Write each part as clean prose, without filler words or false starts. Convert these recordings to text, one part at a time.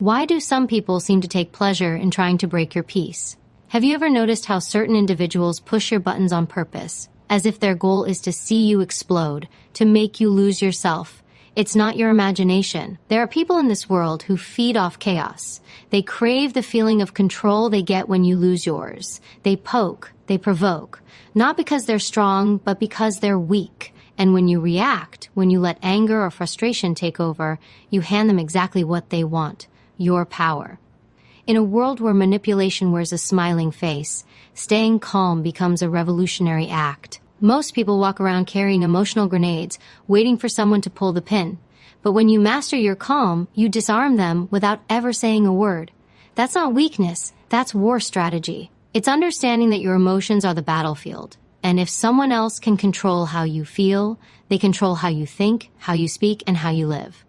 Why do some people seem to take pleasure in trying to break your peace? Have you ever noticed how certain individuals push your buttons on purpose, as if their goal is to see you explode, to make you lose yourself? It's not your imagination. There are people in this world who feed off chaos. They crave the feeling of control they get when you lose yours. They poke, they provoke, not because they're strong, but because they're weak. And when you react, when you let anger or frustration take over, you hand them exactly what they want, your power. In a world where manipulation wears a smiling face, staying calm becomes a revolutionary act. Most people walk around carrying emotional grenades, waiting for someone to pull the pin. But when you master your calm, you disarm them without ever saying a word. That's not weakness, that's war strategy. It's understanding that your emotions are the battlefield. And if someone else can control how you feel, they control how you think, how you speak, and how you live.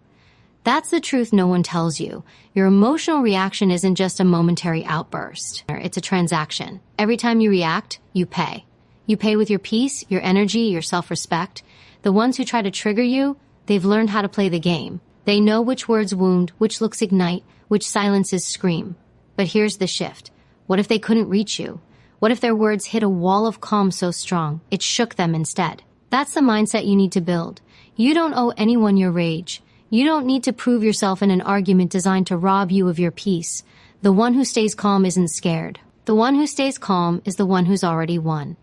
That's the truth no one tells you. Your emotional reaction isn't just a momentary outburst. It's a transaction. Every time you react, you pay. You pay with your peace, your energy, your self-respect. The ones who try to trigger you, they've learned how to play the game. They know which words wound, which looks ignite, which silences scream. But here's the shift. What if they couldn't reach you? What if their words hit a wall of calm so strong, it shook them instead? That's the mindset you need to build. You don't owe anyone your rage. You don't need to prove yourself in an argument designed to rob you of your peace. The one who stays calm isn't scared. The one who stays calm is the one who's already won.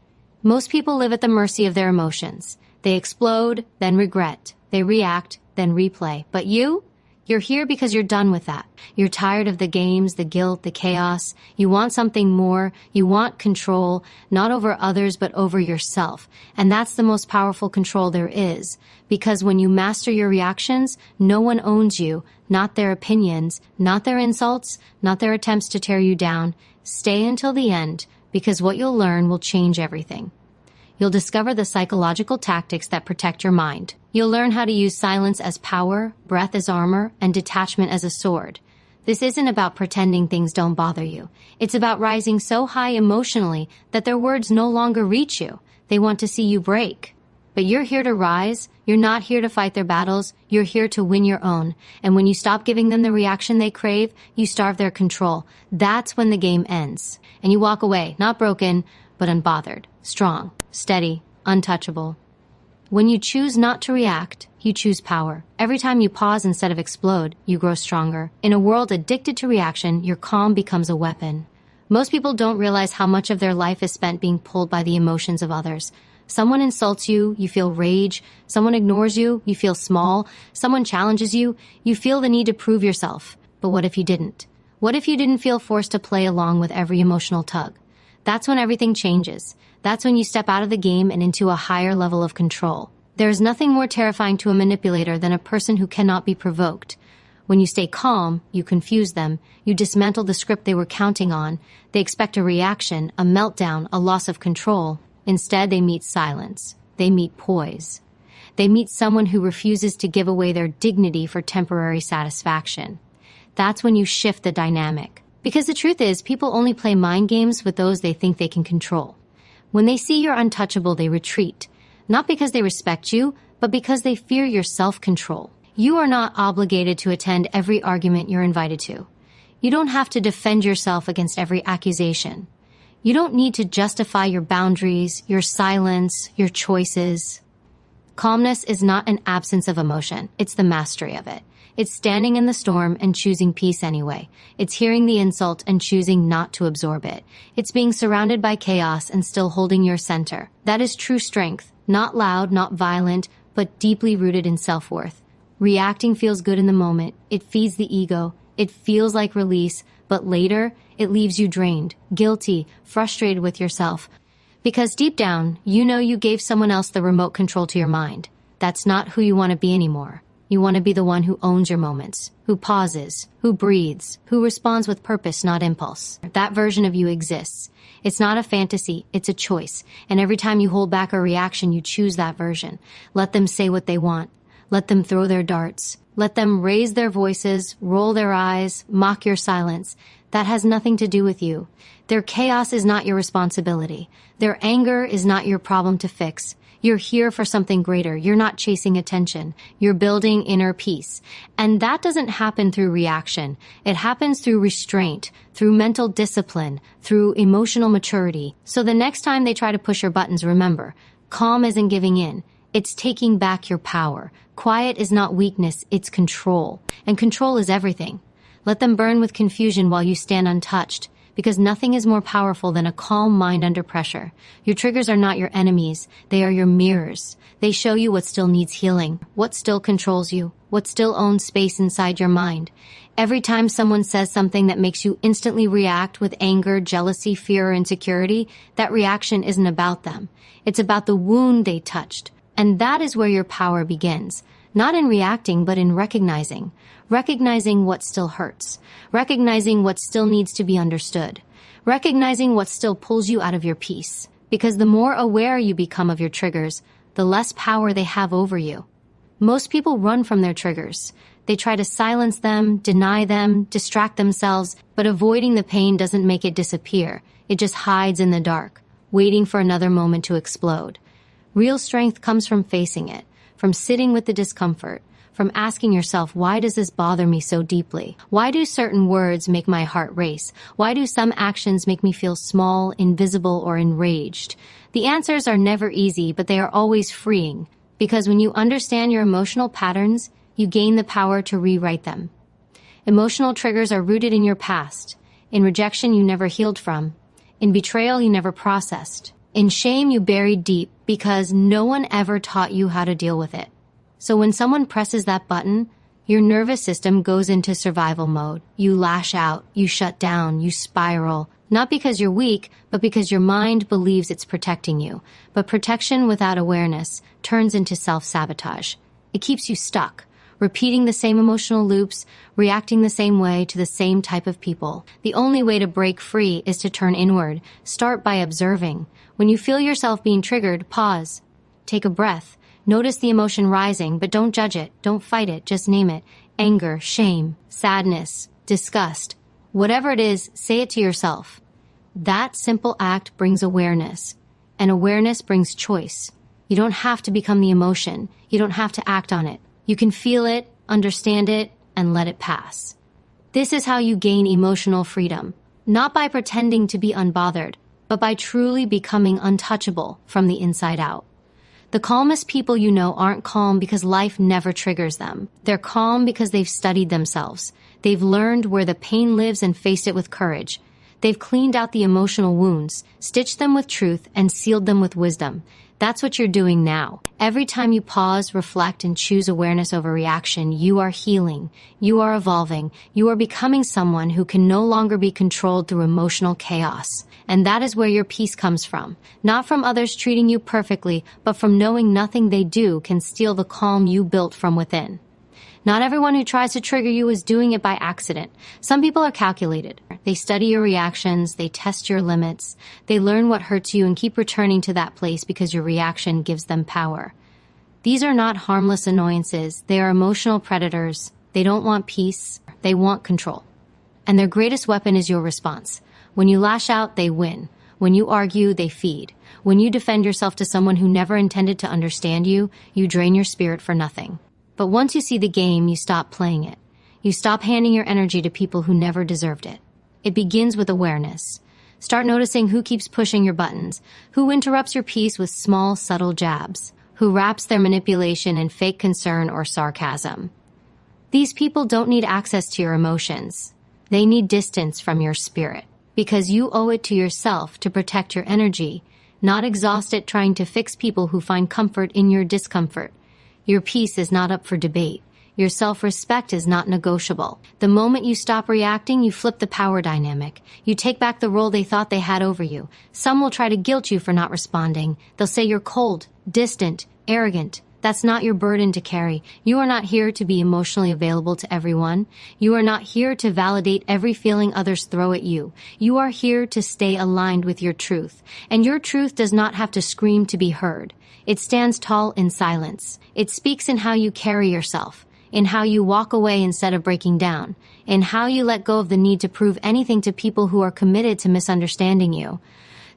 Most people live at the mercy of their emotions. They explode, then regret. They react, then replay. But you're here because you're done with that. You're tired of the games, the guilt, the chaos. You want something more. You want control, not over others, but over yourself. And that's the most powerful control there is. Because when you master your reactions, no one owns you, not their opinions, not their insults, not their attempts to tear you down. Stay until the end, because what you'll learn will change everything. You'll discover the psychological tactics that protect your mind. You'll learn how to use silence as power, breath as armor, and detachment as a sword. This isn't about pretending things don't bother you. It's about rising so high emotionally that their words no longer reach you. They want to see you break. But you're here to rise. You're not here to fight their battles. You're here to win your own. And when you stop giving them the reaction they crave, you starve their control. That's when the game ends. And you walk away, not broken, but unbothered, strong, steady, untouchable. When you choose not to react, you choose power. Every time you pause instead of explode, you grow stronger. In a world addicted to reaction, your calm becomes a weapon. Most people don't realize how much of their life is spent being pulled by the emotions of others. Someone insults you, you feel rage. Someone ignores you, you feel small. Someone challenges you, you feel the need to prove yourself. But what if you didn't? What if you didn't feel forced to play along with every emotional tug? That's when everything changes. That's when you step out of the game and into a higher level of control. There is nothing more terrifying to a manipulator than a person who cannot be provoked. When you stay calm, you confuse them. You dismantle the script they were counting on. They expect a reaction, a meltdown, a loss of control. Instead, they meet silence. They meet poise. They meet someone who refuses to give away their dignity for temporary satisfaction. That's when you shift the dynamic. Because the truth is, people only play mind games with those they think they can control. When they see you're untouchable, they retreat. Not because they respect you, but because they fear your self-control. You are not obligated to attend every argument you're invited to. You don't have to defend yourself against every accusation. You don't need to justify your boundaries, your silence, your choices. Calmness is not an absence of emotion. It's the mastery of it. It's standing in the storm and choosing peace anyway. It's hearing the insult and choosing not to absorb it. It's being surrounded by chaos and still holding your center. That is true strength. Not loud, not violent, but deeply rooted in self-worth. Reacting feels good in the moment. It feeds the ego. It feels like release, but later, it leaves you drained, guilty, frustrated with yourself. Because deep down, you know you gave someone else the remote control to your mind. That's not who you want to be anymore. You want to be the one who owns your moments, who pauses, who breathes, who responds with purpose, not impulse. That version of you exists. It's not a fantasy, it's a choice. And every time you hold back a reaction, you choose that version. Let them say what they want. Let them throw their darts. Let them raise their voices, roll their eyes, mock your silence. That has nothing to do with you. Their chaos is not your responsibility. Their anger is not your problem to fix. You're here for something greater. You're not chasing attention. You're building inner peace. And that doesn't happen through reaction. It happens through restraint, through mental discipline, through emotional maturity. So the next time they try to push your buttons, remember, calm isn't giving in. It's taking back your power. Quiet is not weakness, it's control. And control is everything. Let them burn with confusion while you stand untouched, because nothing is more powerful than a calm mind under pressure. Your triggers are not your enemies, they are your mirrors. They show you what still needs healing, what still controls you, what still owns space inside your mind. Every time someone says something that makes you instantly react with anger, jealousy, fear, or insecurity, that reaction isn't about them. It's about the wound they touched. And that is where your power begins. Not in reacting, but in recognizing. Recognizing what still hurts. Recognizing what still needs to be understood. Recognizing what still pulls you out of your peace. Because the more aware you become of your triggers, the less power they have over you. Most people run from their triggers. They try to silence them, deny them, distract themselves, but avoiding the pain doesn't make it disappear. It just hides in the dark, waiting for another moment to explode. Real strength comes from facing it, from sitting with the discomfort, from asking yourself, why does this bother me so deeply? Why do certain words make my heart race? Why do some actions make me feel small, invisible, or enraged? The answers are never easy, but they are always freeing, because when you understand your emotional patterns, you gain the power to rewrite them. Emotional triggers are rooted in your past, in rejection you never healed from, in betrayal you never processed, in shame you buried deep because no one ever taught you how to deal with it. So when someone presses that button, your nervous system goes into survival mode. You lash out, you shut down, you spiral, not because you're weak, but because your mind believes it's protecting you. But protection without awareness turns into self-sabotage. It keeps you stuck, repeating the same emotional loops, reacting the same way to the same type of people. The only way to break free is to turn inward. Start by observing. When you feel yourself being triggered, pause. Take a breath. Notice the emotion rising, but don't judge it. Don't fight it. Just name it. Anger, shame, sadness, disgust. Whatever it is, say it to yourself. That simple act brings awareness, and awareness brings choice. You don't have to become the emotion. You don't have to act on it. You can feel it, understand it, and let it pass. This is how you gain emotional freedom, not by pretending to be unbothered, but by truly becoming untouchable from the inside out. The calmest people you know aren't calm because life never triggers them. They're calm because they've studied themselves. They've learned where the pain lives and faced it with courage. They've cleaned out the emotional wounds, stitched them with truth, and sealed them with wisdom. That's what you're doing now. Every time you pause, reflect, and choose awareness over reaction, you are healing. You are evolving. You are becoming someone who can no longer be controlled through emotional chaos. And that is where your peace comes from. Not from others treating you perfectly, but from knowing nothing they do can steal the calm you built from within. Not everyone who tries to trigger you is doing it by accident. Some people are calculated. They study your reactions, they test your limits, they learn what hurts you and keep returning to that place because your reaction gives them power. These are not harmless annoyances. They are emotional predators. They don't want peace. They want control. And their greatest weapon is your response. When you lash out, they win. When you argue, they feed. When you defend yourself to someone who never intended to understand you, you drain your spirit for nothing. But once you see the game, you stop playing it. You stop handing your energy to people who never deserved it. It begins with awareness. Start noticing who keeps pushing your buttons, who interrupts your peace with small, subtle jabs, who wraps their manipulation in fake concern or sarcasm. These people don't need access to your emotions. They need distance from your spirit, because you owe it to yourself to protect your energy, not exhaust it trying to fix people who find comfort in your discomfort. Your peace is not up for debate. Your self-respect is not negotiable. The moment you stop reacting, you flip the power dynamic. You take back the role they thought they had over you. Some will try to guilt you for not responding. They'll say you're cold, distant, arrogant. That's not your burden to carry. You are not here to be emotionally available to everyone. You are not here to validate every feeling others throw at you. You are here to stay aligned with your truth. And your truth does not have to scream to be heard. It stands tall in silence. It speaks in how you carry yourself, in how you walk away instead of breaking down, in how you let go of the need to prove anything to people who are committed to misunderstanding you.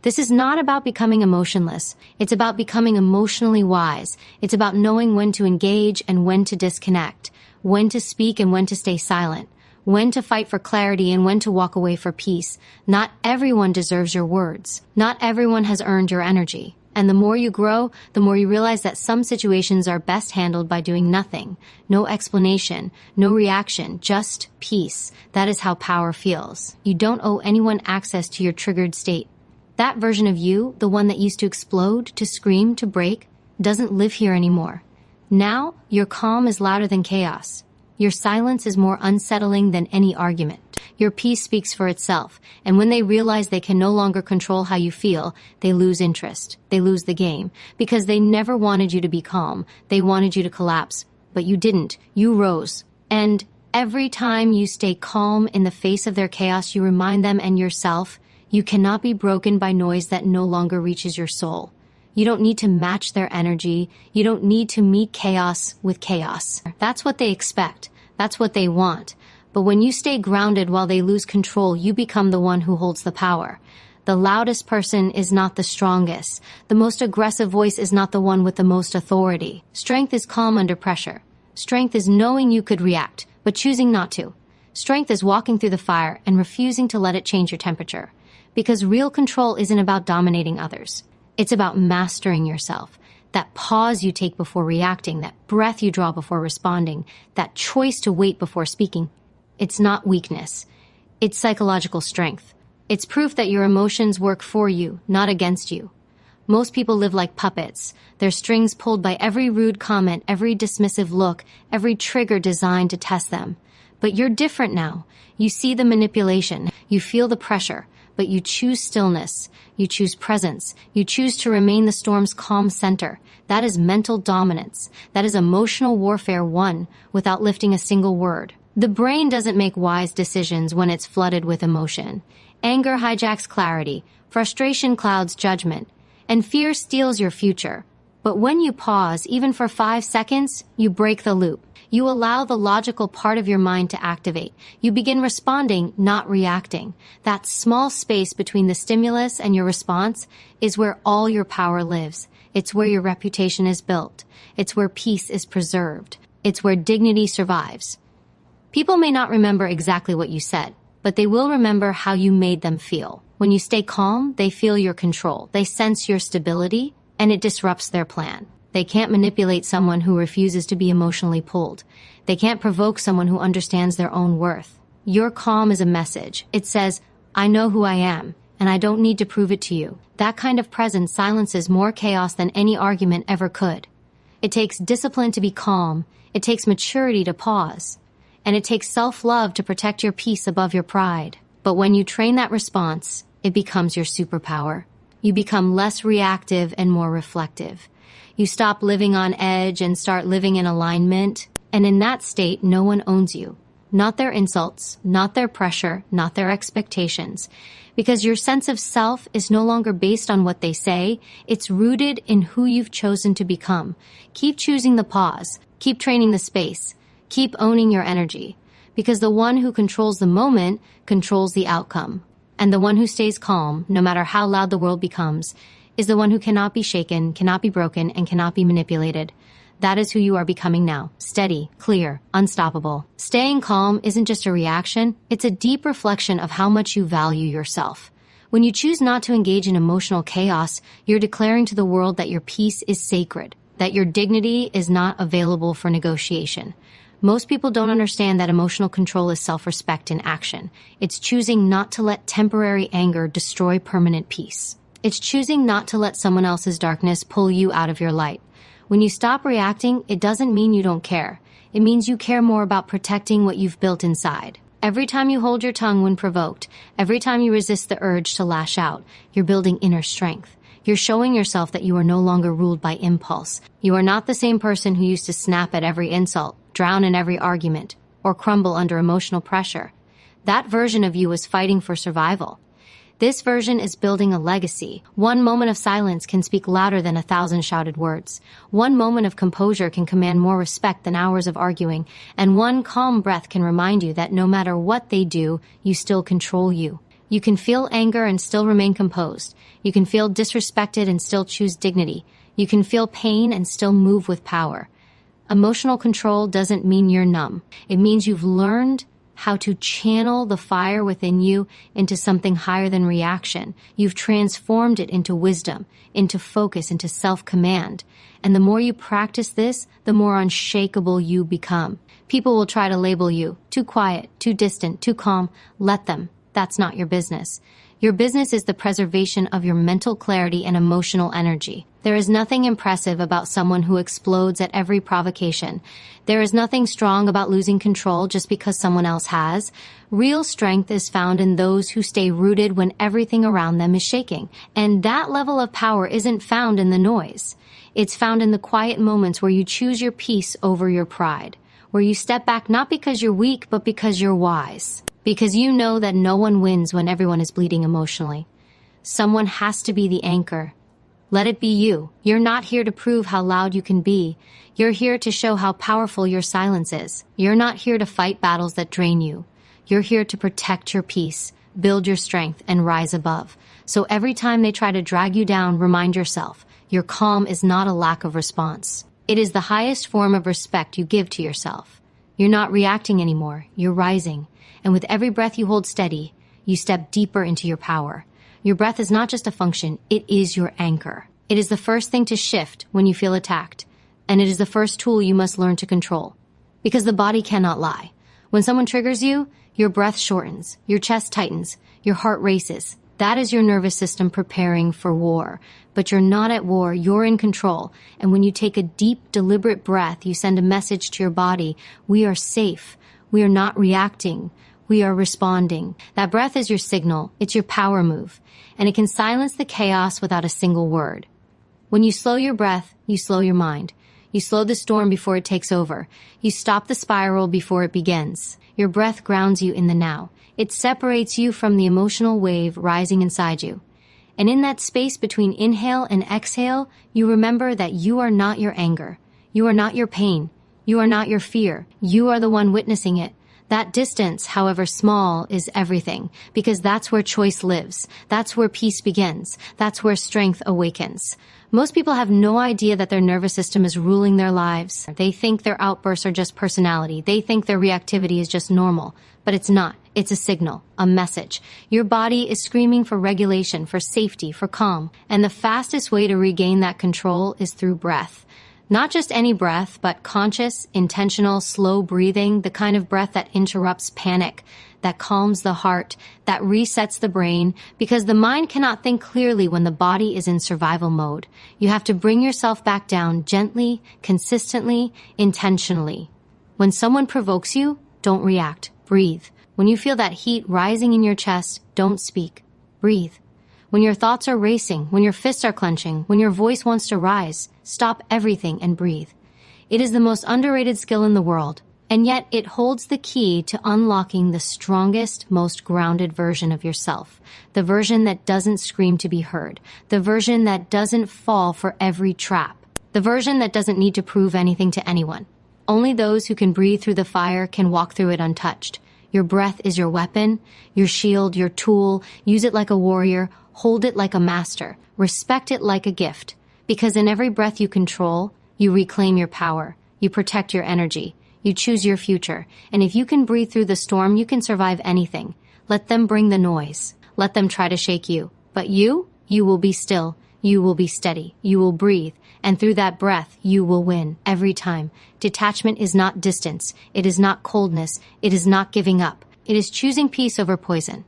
This is not about becoming emotionless. It's about becoming emotionally wise. It's about knowing when to engage and when to disconnect, when to speak and when to stay silent, when to fight for clarity and when to walk away for peace. Not everyone deserves your words. Not everyone has earned your energy. And the more you grow, the more you realize that some situations are best handled by doing nothing. No explanation, no reaction, just peace. That is how power feels. You don't owe anyone access to your triggered state. That version of you, the one that used to explode, to scream, to break, doesn't live here anymore. Now, your calm is louder than chaos. Your silence is more unsettling than any argument. Your peace speaks for itself, and when they realize they can no longer control how you feel, they lose interest. They lose the game, because they never wanted you to be calm. They wanted you to collapse, but you didn't. You rose. And every time you stay calm in the face of their chaos, you remind them and yourself, you cannot be broken by noise that no longer reaches your soul. You don't need to match their energy. You don't need to meet chaos with chaos. That's what they expect. That's what they want. But when you stay grounded while they lose control, you become the one who holds the power. The loudest person is not the strongest. The most aggressive voice is not the one with the most authority. Strength is calm under pressure. Strength is knowing you could react, but choosing not to. Strength is walking through the fire and refusing to let it change your temperature. Because real control isn't about dominating others. It's about mastering yourself. That pause you take before reacting, that breath you draw before responding, that choice to wait before speaking. It's not weakness. It's psychological strength. It's proof that your emotions work for you, not against you. Most people live like puppets, their strings pulled by every rude comment, every dismissive look, every trigger designed to test them. But you're different now. You see the manipulation, you feel the pressure, but you choose stillness. You choose presence. You choose to remain the storm's calm center. That is mental dominance. That is emotional warfare won without lifting a single word. The brain doesn't make wise decisions when it's flooded with emotion. Anger hijacks clarity, frustration clouds judgment, and fear steals your future. But when you pause, even for 5 seconds, you break the loop. You allow the logical part of your mind to activate. You begin responding, not reacting. That small space between the stimulus and your response is where all your power lives. It's where your reputation is built. It's where peace is preserved. It's where dignity survives. People may not remember exactly what you said, but they will remember how you made them feel. When you stay calm, they feel your control. They sense your stability, and it disrupts their plan. They can't manipulate someone who refuses to be emotionally pulled. They can't provoke someone who understands their own worth. Your calm is a message. It says, I know who I am, and I don't need to prove it to you. That kind of presence silences more chaos than any argument ever could. It takes discipline to be calm. It takes maturity to pause. And it takes self-love to protect your peace above your pride. But when you train that response, it becomes your superpower. You become less reactive and more reflective. You stop living on edge and start living in alignment. And in that state, no one owns you. Not their insults, not their pressure, not their expectations. Because your sense of self is no longer based on what they say. It's rooted in who you've chosen to become. Keep choosing the pause. Keep training the space. Keep owning your energy. Because the one who controls the moment controls the outcome. And the one who stays calm, no matter how loud the world becomes, is the one who cannot be shaken, cannot be broken, and cannot be manipulated. That is who you are becoming now. Steady, clear, unstoppable. Staying calm isn't just a reaction, it's a deep reflection of how much you value yourself. When you choose not to engage in emotional chaos, you're declaring to the world that your peace is sacred, that your dignity is not available for negotiation. Most people don't understand that emotional control is self-respect in action. It's choosing not to let temporary anger destroy permanent peace. It's choosing not to let someone else's darkness pull you out of your light. When you stop reacting, it doesn't mean you don't care. It means you care more about protecting what you've built inside. Every time you hold your tongue when provoked, every time you resist the urge to lash out, you're building inner strength. You're showing yourself that you are no longer ruled by impulse. You are not the same person who used to snap at every insult, drown in every argument, or crumble under emotional pressure. That version of you was fighting for survival. This version is building a legacy. One moment of silence can speak louder than 1,000 shouted words. One moment of composure can command more respect than hours of arguing. And one calm breath can remind you that no matter what they do, you still control you. You can feel anger and still remain composed. You can feel disrespected and still choose dignity. You can feel pain and still move with power. Emotional control doesn't mean you're numb. It means you've learned how to channel the fire within you into something higher than reaction. You've transformed it into wisdom, into focus, into self-command. And the more you practice this, the more unshakable you become. People will try to label you too quiet, too distant, too calm. Let them. That's not your business. Your business is the preservation of your mental clarity and emotional energy. There is nothing impressive about someone who explodes at every provocation. There is nothing strong about losing control just because someone else has. Real strength is found in those who stay rooted when everything around them is shaking. And that level of power isn't found in the noise. It's found in the quiet moments where you choose your peace over your pride, where you step back not because you're weak, but because you're wise. Because you know that no one wins when everyone is bleeding emotionally. Someone has to be the anchor. Let it be you. You're not here to prove how loud you can be. You're here to show how powerful your silence is. You're not here to fight battles that drain you. You're here to protect your peace, build your strength, and rise above. So every time they try to drag you down, remind yourself, your calm is not a lack of response. It is the highest form of respect you give to yourself. You're not reacting anymore. You're rising. And with every breath you hold steady, you step deeper into your power. Your breath is not just a function, it is your anchor. It is the first thing to shift when you feel attacked, and it is the first tool you must learn to control. Because the body cannot lie. When someone triggers you, your breath shortens, your chest tightens, your heart races. That is your nervous system preparing for war. But you're not at war, you're in control. And when you take a deep, deliberate breath, you send a message to your body, we are safe. We are not reacting. We are responding. That breath is your signal. It's your power move. And it can silence the chaos without a single word. When you slow your breath, you slow your mind. You slow the storm before it takes over. You stop the spiral before it begins. Your breath grounds you in the now. It separates you from the emotional wave rising inside you. And in that space between inhale and exhale, you remember that you are not your anger. You are not your pain. You are not your fear. You are the one witnessing it. That distance, however small, is everything, because that's where choice lives. That's where peace begins. That's where strength awakens. Most people have no idea that their nervous system is ruling their lives. They think their outbursts are just personality. They think their reactivity is just normal. But it's not. It's a signal, a message. Your body is screaming for regulation, for safety, for calm. And the fastest way to regain that control is through breath. Not just any breath, but conscious, intentional, slow breathing, the kind of breath that interrupts panic, that calms the heart, that resets the brain, because the mind cannot think clearly when the body is in survival mode. You have to bring yourself back down gently, consistently, intentionally. When someone provokes you, don't react. Breathe. When you feel that heat rising in your chest, don't speak. Breathe. When your thoughts are racing, when your fists are clenching, when your voice wants to rise, stop everything and breathe. It is the most underrated skill in the world, and yet it holds the key to unlocking the strongest, most grounded version of yourself. The version that doesn't scream to be heard. The version that doesn't fall for every trap. The version that doesn't need to prove anything to anyone. Only those who can breathe through the fire can walk through it untouched. Your breath is your weapon, your shield, your tool. Use it like a warrior. Hold it like a master. Respect it like a gift. Because in every breath you control, you reclaim your power. You protect your energy. You choose your future. And if you can breathe through the storm, you can survive anything. Let them bring the noise. Let them try to shake you. But you will be still. You will be steady. You will breathe. And through that breath, you will win every time. Detachment is not distance. It is not coldness. It is not giving up. It is choosing peace over poison.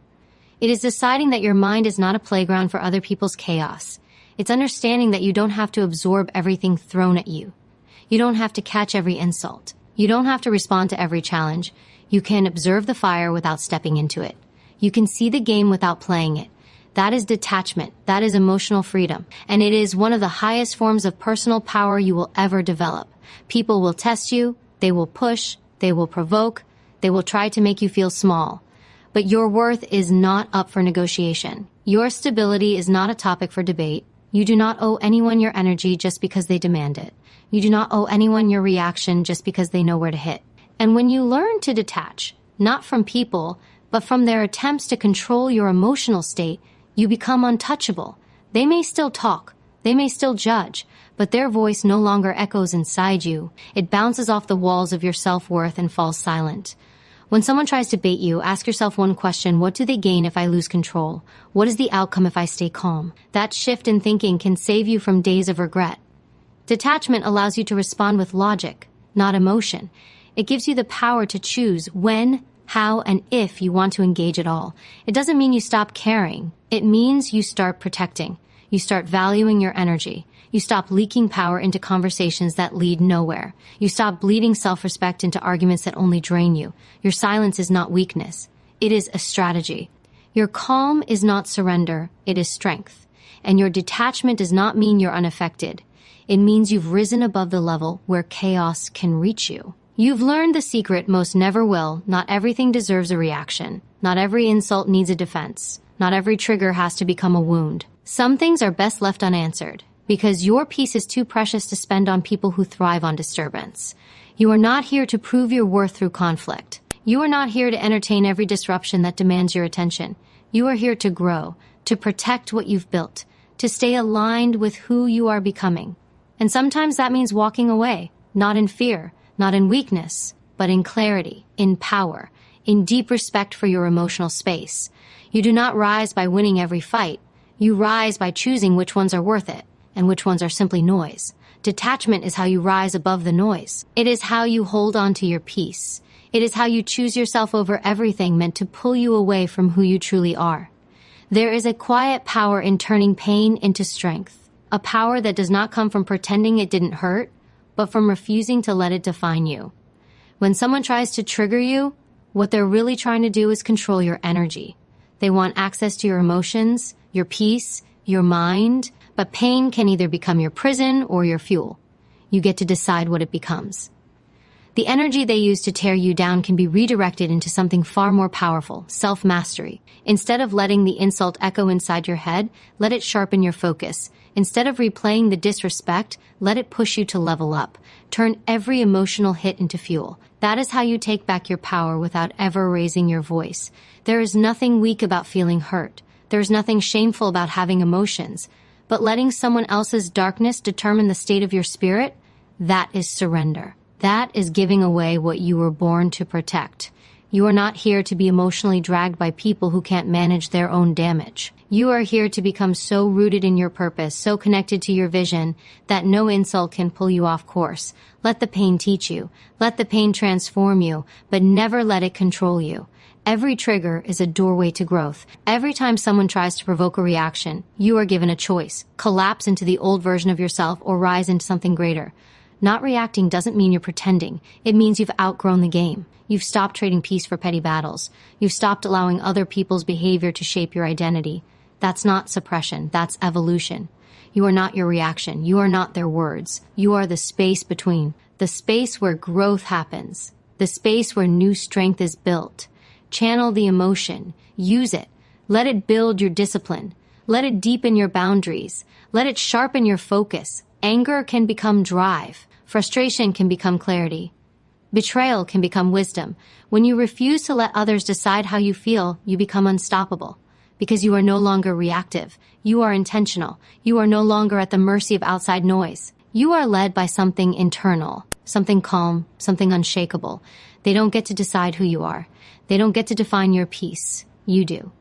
It is deciding that your mind is not a playground for other people's chaos. It's understanding that you don't have to absorb everything thrown at you. You don't have to catch every insult. You don't have to respond to every challenge. You can observe the fire without stepping into it. You can see the game without playing it. That is detachment. That is emotional freedom. And it is one of the highest forms of personal power you will ever develop. People will test you. They will push. They will provoke. They will try to make you feel small. But your worth is not up for negotiation. Your stability is not a topic for debate. You do not owe anyone your energy just because they demand it. You do not owe anyone your reaction just because they know where to hit. And when you learn to detach, not from people, But from their attempts to control your emotional state, you become untouchable. They may still talk, they may still judge, but their voice no longer echoes inside you. It bounces off the walls of your self-worth and falls silent. When someone tries to bait you, ask yourself one question: what do they gain if I lose control? What is the outcome if I stay calm? That shift in thinking can save you from days of regret. Detachment allows you to respond with logic, not emotion. It gives you the power to choose when, how, and if you want to engage at all. It doesn't mean you stop caring. It means you start protecting. You start valuing your energy. You stop leaking power into conversations that lead nowhere. You stop bleeding self-respect into arguments that only drain you. Your silence is not weakness. It is a strategy. Your calm is not surrender. It is strength. And your detachment does not mean you're unaffected. It means you've risen above the level where chaos can reach you. You've learned the secret most never will. Not everything deserves a reaction. Not every insult needs a defense. Not every trigger has to become a wound. Some things are best left unanswered, because your peace is too precious to spend on people who thrive on disturbance. You are not here to prove your worth through conflict. You are not here to entertain every disruption that demands your attention. You are here to grow, to protect what you've built, to stay aligned with who you are becoming. And sometimes that means walking away, not in fear, not in weakness, but in clarity, in power, in deep respect for your emotional space. You do not rise by winning every fight. You rise by choosing which ones are worth it, and which ones are simply noise. Detachment is how you rise above the noise. It is how you hold on to your peace. It is how you choose yourself over everything meant to pull you away from who you truly are. There is a quiet power in turning pain into strength, a power that does not come from pretending it didn't hurt, but from refusing to let it define you. When someone tries to trigger you, what they're really trying to do is control your energy. They want access to your emotions, your peace, your mind, but pain can either become your prison or your fuel. You get to decide what it becomes. The energy they use to tear you down can be redirected into something far more powerful: self-mastery. Instead of letting the insult echo inside your head, let it sharpen your focus. Instead of replaying the disrespect, let it push you to level up. Turn every emotional hit into fuel. That is how you take back your power without ever raising your voice. There is nothing weak about feeling hurt. There is nothing shameful about having emotions. But letting someone else's darkness determine the state of your spirit, that is surrender. That is giving away what you were born to protect. You are not here to be emotionally dragged by people who can't manage their own damage. You are here to become so rooted in your purpose, so connected to your vision, that no insult can pull you off course. Let the pain teach you. Let the pain transform you, but never let it control you. Every trigger is a doorway to growth. Every time someone tries to provoke a reaction, you are given a choice: collapse into the old version of yourself or rise into something greater. Not reacting doesn't mean you're pretending. It means you've outgrown the game. You've stopped trading peace for petty battles. You've stopped allowing other people's behavior to shape your identity. That's not suppression. That's evolution. You are not your reaction. You are not their words. You are the space between. The space where growth happens. The space where new strength is built. Channel the emotion. Use it. Let it build your discipline. Let it deepen your boundaries. Let it sharpen your focus. Anger can become drive. Frustration can become clarity. Betrayal can become wisdom. When you refuse to let others decide how you feel, you become unstoppable. Because you are no longer reactive. You are intentional. You are no longer at the mercy of outside noise. You are led by something internal, something calm, something unshakable. They don't get to decide who you are. They don't get to define your peace. You do.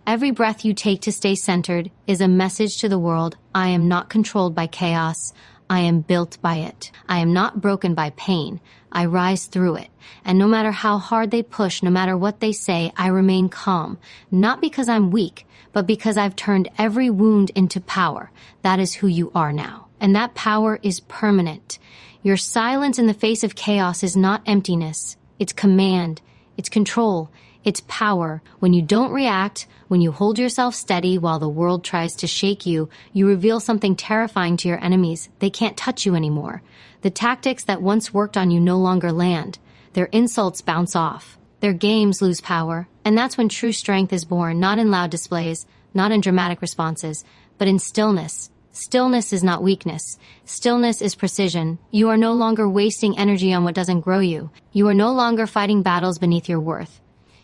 Every breath you take to stay centered is a message to the world: I am not controlled by chaos. I am built by it. I am not broken by pain. I rise through it. And no matter how hard they push, no matter what they say, I remain calm. Not because I'm weak, but because I've turned every wound into power. That is who you are now. And that power is permanent. Your silence in the face of chaos is not emptiness. It's command. It's control. It's power. When you don't react, when you hold yourself steady while the world tries to shake you, you reveal something terrifying to your enemies. They can't touch you anymore. The tactics that once worked on you no longer land. Their insults bounce off. Their games lose power. And that's when true strength is born, not in loud displays, not in dramatic responses, but in stillness. Stillness is not weakness. Stillness is precision. You are no longer wasting energy on what doesn't grow you. You are no longer fighting battles beneath your worth.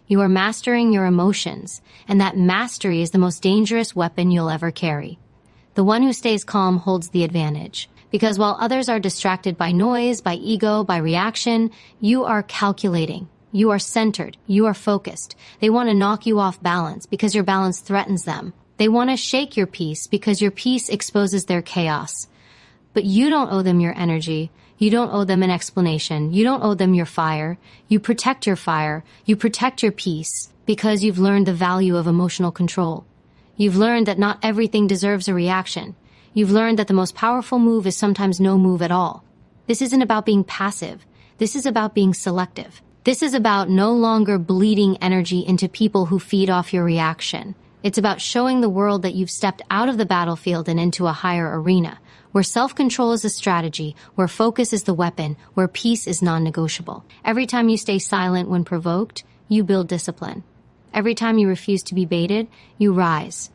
You are mastering your emotions, and that mastery is the most dangerous weapon you'll ever carry. The one who stays calm holds the advantage, because while others are distracted by noise, by ego, by reaction, you are calculating. You are centered. You are focused. They want to knock you off balance because your balance threatens them. They want to shake your peace because your peace exposes their chaos. But you don't owe them your energy. You don't owe them an explanation. You don't owe them your fire. You protect your fire. You protect your peace because you've learned the value of emotional control. You've learned that not everything deserves a reaction. You've learned that the most powerful move is sometimes no move at all. This isn't about being passive. This is about being selective. This is about no longer bleeding energy into people who feed off your reaction. It's about showing the world that you've stepped out of the battlefield and into a higher arena, where self-control is a strategy, where focus is the weapon, where peace is non-negotiable. Every time you stay silent when provoked, you build discipline. Every time you refuse to be baited, you rise.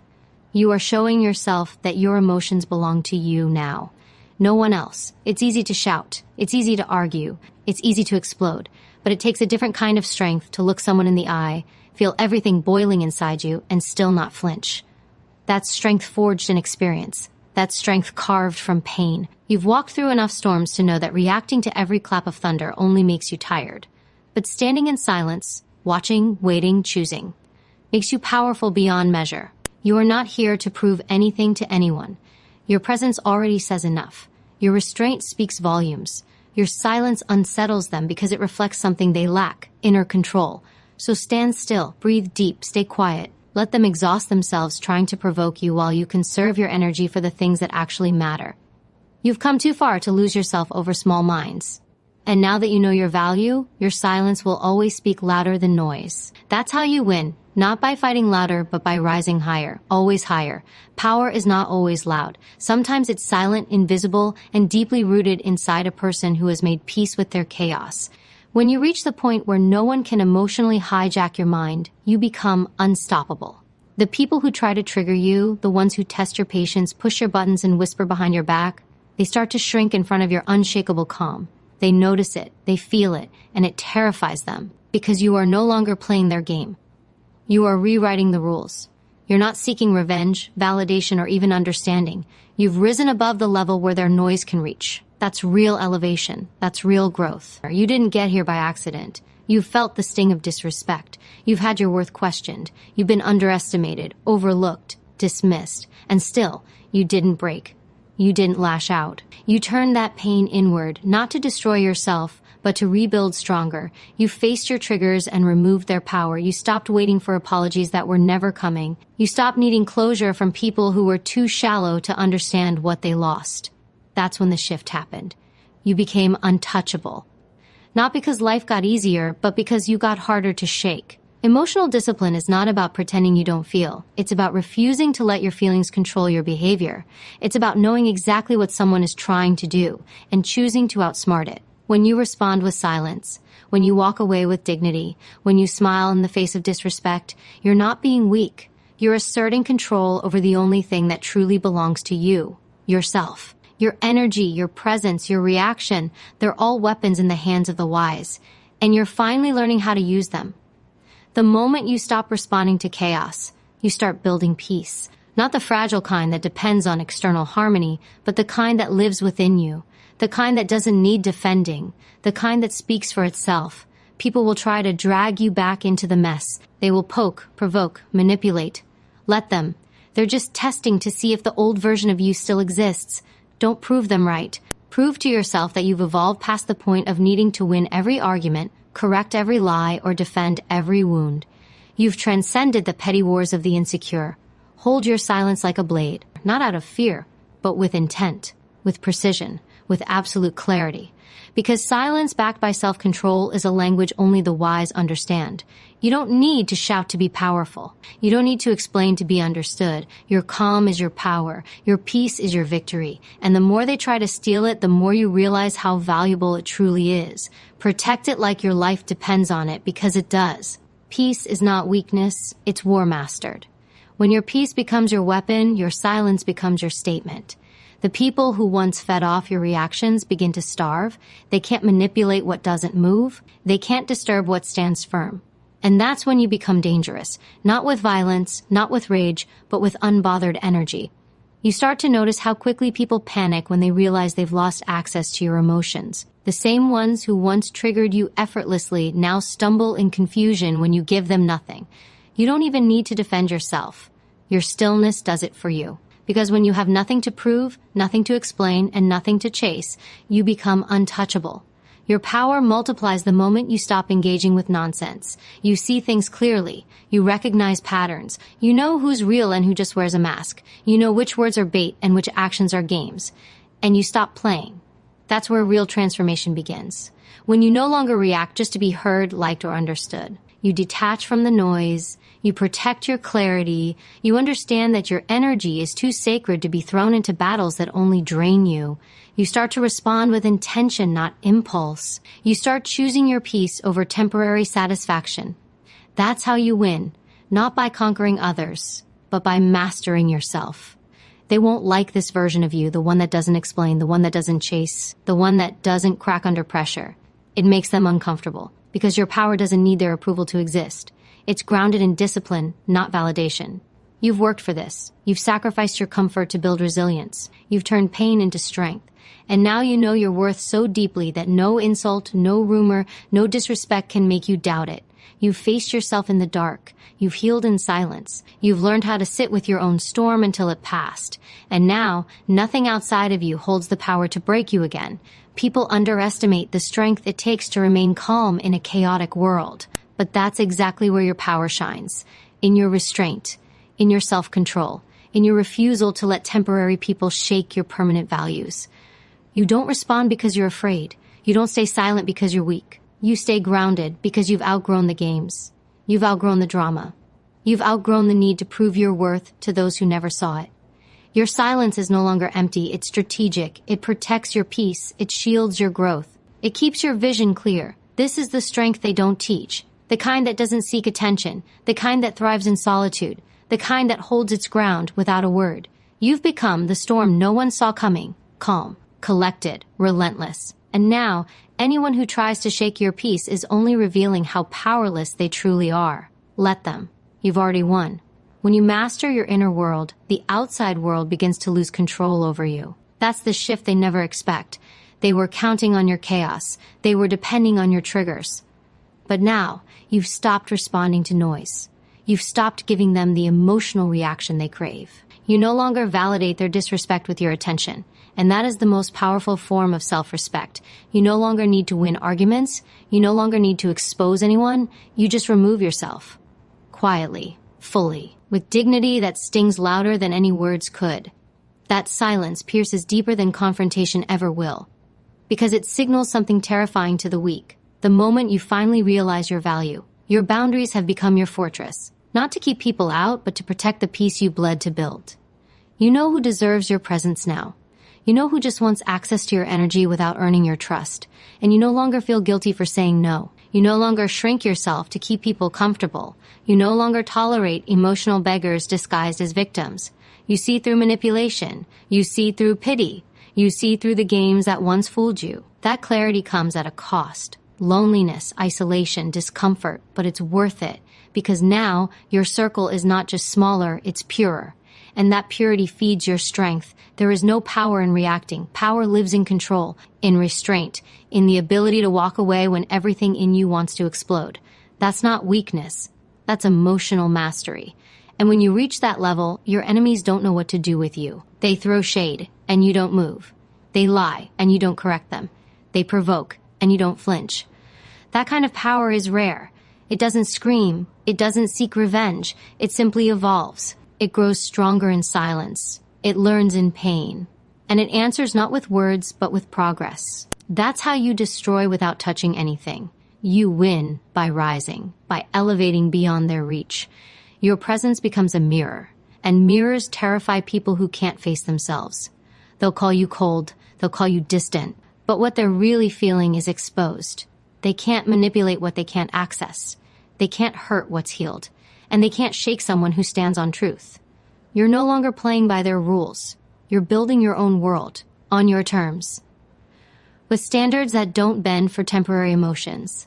You are showing yourself that your emotions belong to you now. No one else. It's easy to shout. It's easy to argue. It's easy to explode. But it takes a different kind of strength to look someone in the eye, feel everything boiling inside you, and still not flinch. That's strength forged in experience. That's strength carved from pain. You've walked through enough storms to know that reacting to every clap of thunder only makes you tired. But standing in silence, watching, waiting, choosing, makes you powerful beyond measure. You are not here to prove anything to anyone. Your presence already says enough. Your restraint speaks volumes. Your silence unsettles them because it reflects something they lack, inner control. So stand still, breathe deep, stay quiet. Let them exhaust themselves trying to provoke you while you conserve your energy for the things that actually matter. You've come too far to lose yourself over small minds. And now that you know your value, your silence will always speak louder than noise. That's how you win, not by fighting louder, but by rising higher, always higher. Power is not always loud. Sometimes it's silent, invisible, and deeply rooted inside a person who has made peace with their chaos. When you reach the point where no one can emotionally hijack your mind, you become unstoppable. The people who try to trigger you, the ones who test your patience, push your buttons, and whisper behind your back, they start to shrink in front of your unshakable calm. They notice it, they feel it, and it terrifies them because you are no longer playing their game. You are rewriting the rules. You're not seeking revenge, validation, or even understanding. You've risen above the level where their noise can reach. That's real elevation. That's real growth. You didn't get here by accident. You've felt the sting of disrespect. You've had your worth questioned. You've been underestimated, overlooked, dismissed, and still, you didn't break. You didn't lash out. You turned that pain inward, not to destroy yourself, but to rebuild stronger. You faced your triggers and removed their power. You stopped waiting for apologies that were never coming. You stopped needing closure from people who were too shallow to understand what they lost. That's when the shift happened. You became untouchable. Not because life got easier, but because you got harder to shake. Emotional discipline is not about pretending you don't feel. It's about refusing to let your feelings control your behavior. It's about knowing exactly what someone is trying to do and choosing to outsmart it. When you respond with silence, when you walk away with dignity, when you smile in the face of disrespect, you're not being weak. You're asserting control over the only thing that truly belongs to you, yourself. Your energy, your presence, your reaction, they're all weapons in the hands of the wise. And you're finally learning how to use them. The moment you stop responding to chaos, you start building peace. Not the fragile kind that depends on external harmony, but the kind that lives within you. The kind that doesn't need defending. The kind that speaks for itself. People will try to drag you back into the mess. They will poke, provoke, manipulate. Let them. They're just testing to see if the old version of you still exists. Don't prove them right. Prove to yourself that you've evolved past the point of needing to win every argument, correct every lie, or defend every wound. You've transcended the petty wars of the insecure. Hold your silence like a blade, not out of fear, but with intent, with precision, with absolute clarity. Because silence backed by self-control is a language only the wise understand. You don't need to shout to be powerful. You don't need to explain to be understood. Your calm is your power. Your peace is your victory. And the more they try to steal it, the more you realize how valuable it truly is. Protect it like your life depends on it, because it does. Peace is not weakness, it's war mastered. When your peace becomes your weapon, your silence becomes your statement. The people who once fed off your reactions begin to starve. They can't manipulate what doesn't move. They can't disturb what stands firm. And that's when you become dangerous, not with violence, not with rage, but with unbothered energy. You start to notice how quickly people panic when they realize they've lost access to your emotions. The same ones who once triggered you effortlessly now stumble in confusion when you give them nothing. You don't even need to defend yourself. Your stillness does it for you. Because when you have nothing to prove, nothing to explain, and nothing to chase, you become untouchable. Your power multiplies the moment you stop engaging with nonsense. You see things clearly. You recognize patterns. You know who's real and who just wears a mask. You know which words are bait and which actions are games. And you stop playing. That's where real transformation begins. When you no longer react just to be heard, liked, or understood. You detach from the noise. You protect your clarity. You understand that your energy is too sacred to be thrown into battles that only drain you. You start to respond with intention, not impulse. You start choosing your peace over temporary satisfaction. That's how you win, not by conquering others, but by mastering yourself. They won't like this version of you, the one that doesn't explain, the one that doesn't chase, the one that doesn't crack under pressure. It makes them uncomfortable, because your power doesn't need their approval to exist. It's grounded in discipline, not validation. You've worked for this. You've sacrificed your comfort to build resilience. You've turned pain into strength. And now you know your worth so deeply that no insult, no rumor, no disrespect can make you doubt it. You've faced yourself in the dark. You've healed in silence. You've learned how to sit with your own storm until it passed. And now, nothing outside of you holds the power to break you again. People underestimate the strength it takes to remain calm in a chaotic world. But that's exactly where your power shines. In your restraint, in your self-control, in your refusal to let temporary people shake your permanent values. You don't respond because you're afraid. You don't stay silent because you're weak. You stay grounded because you've outgrown the games. You've outgrown the drama. You've outgrown the need to prove your worth to those who never saw it. Your silence is no longer empty. It's strategic. It protects your peace. It shields your growth. It keeps your vision clear. This is the strength they don't teach. The kind that doesn't seek attention. The kind that thrives in solitude. The kind that holds its ground without a word. You've become the storm no one saw coming. Calm, collected, relentless. And now, anyone who tries to shake your peace is only revealing how powerless they truly are. Let them. You've already won. When you master your inner world, the outside world begins to lose control over you. That's the shift they never expect. They were counting on your chaos. They were depending on your triggers. But now, you've stopped responding to noise. You've stopped giving them the emotional reaction they crave. You no longer validate their disrespect with your attention. And that is the most powerful form of self-respect. You no longer need to win arguments. You no longer need to expose anyone. You just remove yourself. Quietly, fully, with dignity that stings louder than any words could. That silence pierces deeper than confrontation ever will. Because it signals something terrifying to the weak. The moment you finally realize your value, your boundaries have become your fortress. Not to keep people out, but to protect the peace you bled to build. You know who deserves your presence now. You know who just wants access to your energy without earning your trust. And you no longer feel guilty for saying no. You no longer shrink yourself to keep people comfortable. You no longer tolerate emotional beggars disguised as victims. You see through manipulation. You see through pity. You see through the games that once fooled you. That clarity comes at a cost. Loneliness, isolation, discomfort, but it's worth it. Because now, your circle is not just smaller, it's purer. And that purity feeds your strength. There is no power in reacting. Power lives in control, in restraint, in the ability to walk away when everything in you wants to explode. That's not weakness. That's emotional mastery. And when you reach that level, your enemies don't know what to do with you. They throw shade, and you don't move. They lie, and you don't correct them. They provoke, and you don't flinch. That kind of power is rare. It doesn't scream. It doesn't seek revenge. It simply evolves. It grows stronger in silence. It learns in pain. And it answers not with words, but with progress. That's how you destroy without touching anything. You win by rising, by elevating beyond their reach. Your presence becomes a mirror. And mirrors terrify people who can't face themselves. They'll call you cold. They'll call you distant. But what they're really feeling is exposed. They can't manipulate what they can't access. They can't hurt what's healed. And they can't shake someone who stands on truth. You're no longer playing by their rules. You're building your own world, on your terms. With standards that don't bend for temporary emotions.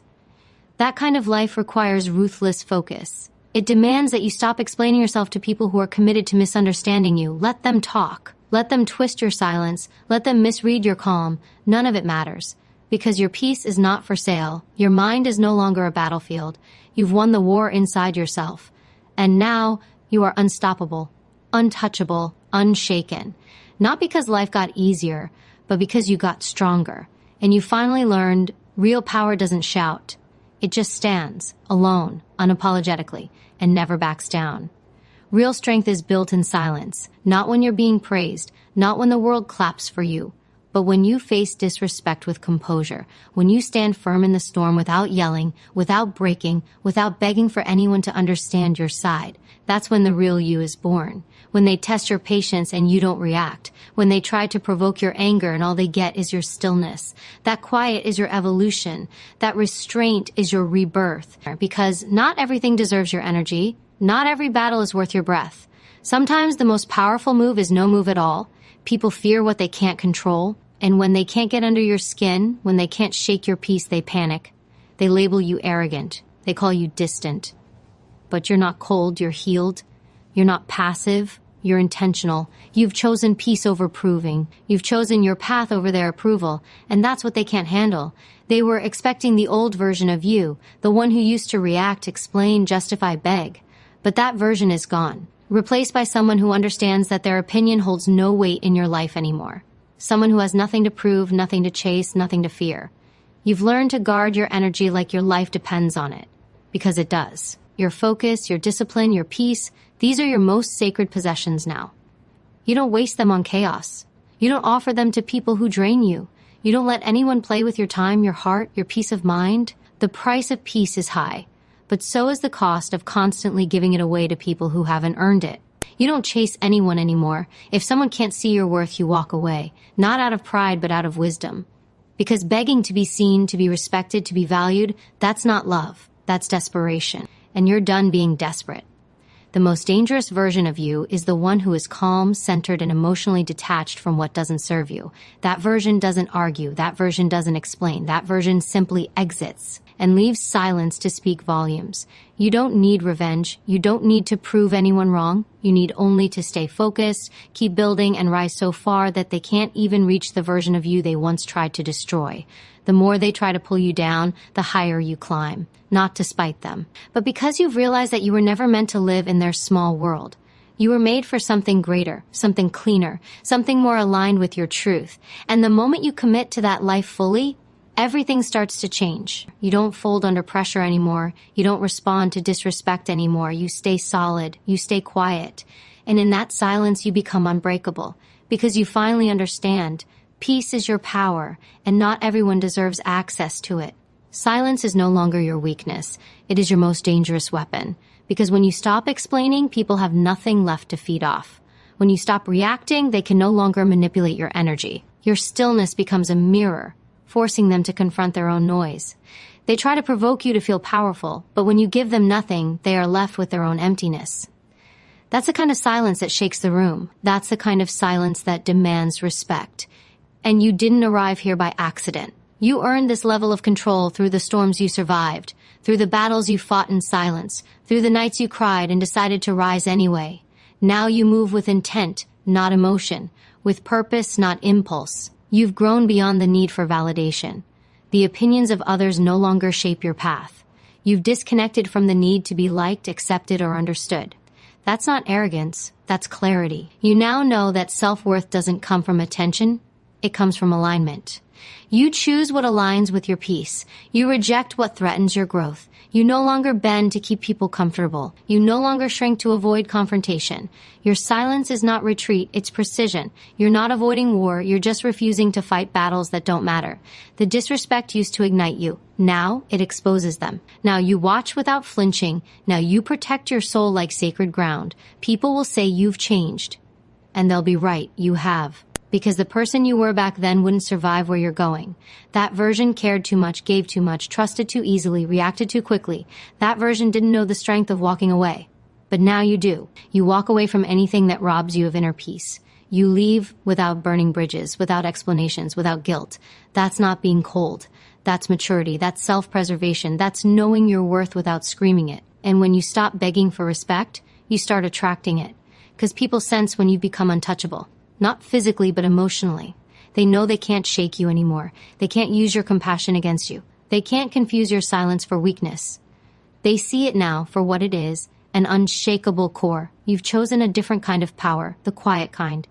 That kind of life requires ruthless focus. It demands that you stop explaining yourself to people who are committed to misunderstanding you. Let them talk. Let them twist your silence. Let them misread your calm. None of it matters. Because your peace is not for sale. Your mind is no longer a battlefield. You've won the war inside yourself. And now you are unstoppable, untouchable, unshaken. Not because life got easier, but because you got stronger. And you finally learned real power doesn't shout. It just stands, alone, unapologetically, and never backs down. Real strength is built in silence, not when you're being praised, not when the world claps for you, but when you face disrespect with composure, when you stand firm in the storm without yelling, without breaking, without begging for anyone to understand your side. That's when the real you is born. When they test your patience and you don't react. When they try to provoke your anger and all they get is your stillness. That quiet is your evolution. That restraint is your rebirth. Because not everything deserves your energy. Not every battle is worth your breath. Sometimes the most powerful move is no move at all. People fear what they can't control. And when they can't get under your skin, when they can't shake your peace, they panic. They label you arrogant. They call you distant. But you're not cold, you're healed. You're not passive, you're intentional. You've chosen peace over proving. You've chosen your path over their approval. And that's what they can't handle. They were expecting the old version of you, the one who used to react, explain, justify, beg. But that version is gone, replaced by someone who understands that their opinion holds no weight in your life anymore. Someone who has nothing to prove, nothing to chase, nothing to fear. You've learned to guard your energy like your life depends on it. Because it does. Your focus, your discipline, your peace, these are your most sacred possessions now. You don't waste them on chaos. You don't offer them to people who drain you. You don't let anyone play with your time, your heart, your peace of mind. The price of peace is high, but so is the cost of constantly giving it away to people who haven't earned it. You don't chase anyone anymore. If someone can't see your worth, you walk away. Not out of pride, but out of wisdom. Because begging to be seen, to be respected, to be valued, that's not love. That's desperation. And you're done being desperate. The most dangerous version of you is the one who is calm, centered, and emotionally detached from what doesn't serve you. That version doesn't argue. That version doesn't explain. That version simply exits and leaves silence to speak volumes. You don't need revenge. You don't need to prove anyone wrong. You need only to stay focused, keep building, and rise so far that they can't even reach the version of you they once tried to destroy. The more they try to pull you down, the higher you climb. Not to spite them, but because you've realized that you were never meant to live in their small world. You were made for something greater, something cleaner, something more aligned with your truth. And the moment you commit to that life fully, everything starts to change. You don't fold under pressure anymore. You don't respond to disrespect anymore. You stay solid. You stay quiet. And in that silence, you become unbreakable because you finally understand peace is your power, and not everyone deserves access to it. Silence is no longer your weakness. It is your most dangerous weapon. Because when you stop explaining, people have nothing left to feed off. When you stop reacting, they can no longer manipulate your energy. Your stillness becomes a mirror, forcing them to confront their own noise. They try to provoke you to feel powerful, but when you give them nothing, they are left with their own emptiness. That's the kind of silence that shakes the room. That's the kind of silence that demands respect. And you didn't arrive here by accident. You earned this level of control through the storms you survived, through the battles you fought in silence, through the nights you cried and decided to rise anyway. Now you move with intent, not emotion, with purpose, not impulse. You've grown beyond the need for validation. The opinions of others no longer shape your path. You've disconnected from the need to be liked, accepted, or understood. That's not arrogance, that's clarity. You now know that self-worth doesn't come from attention, it comes from alignment. You choose what aligns with your peace. You reject what threatens your growth. You no longer bend to keep people comfortable. You no longer shrink to avoid confrontation. Your silence is not retreat, it's precision. You're not avoiding war, you're just refusing to fight battles that don't matter. The disrespect used to ignite you. Now it exposes them. Now you watch without flinching. Now you protect your soul like sacred ground. People will say you've changed. And they'll be right, you have. Because the person you were back then wouldn't survive where you're going. That version cared too much, gave too much, trusted too easily, reacted too quickly. That version didn't know the strength of walking away. But now you do. You walk away from anything that robs you of inner peace. You leave without burning bridges, without explanations, without guilt. That's not being cold. That's maturity. That's self-preservation. That's knowing your worth without screaming it. And when you stop begging for respect, you start attracting it. Because people sense when you become untouchable. Not physically, but emotionally. They know they can't shake you anymore. They can't use your compassion against you. They can't confuse your silence for weakness. They see it now for what it is, an unshakable core. You've chosen a different kind of power, the quiet kind.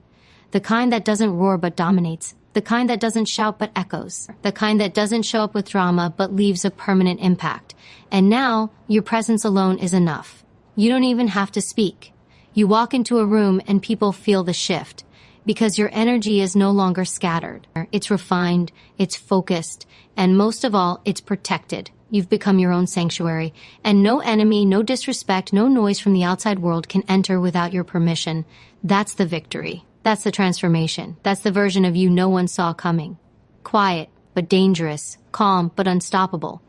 The kind that doesn't roar but dominates. The kind that doesn't shout but echoes. The kind that doesn't show up with drama but leaves a permanent impact. And now, your presence alone is enough. You don't even have to speak. You walk into a room and people feel the shift. Because your energy is no longer scattered. It's refined, it's focused, and most of all, it's protected. You've become your own sanctuary, and no enemy, no disrespect, no noise from the outside world can enter without your permission. That's the victory. That's the transformation. That's the version of you no one saw coming. Quiet, but dangerous. Calm, but unstoppable.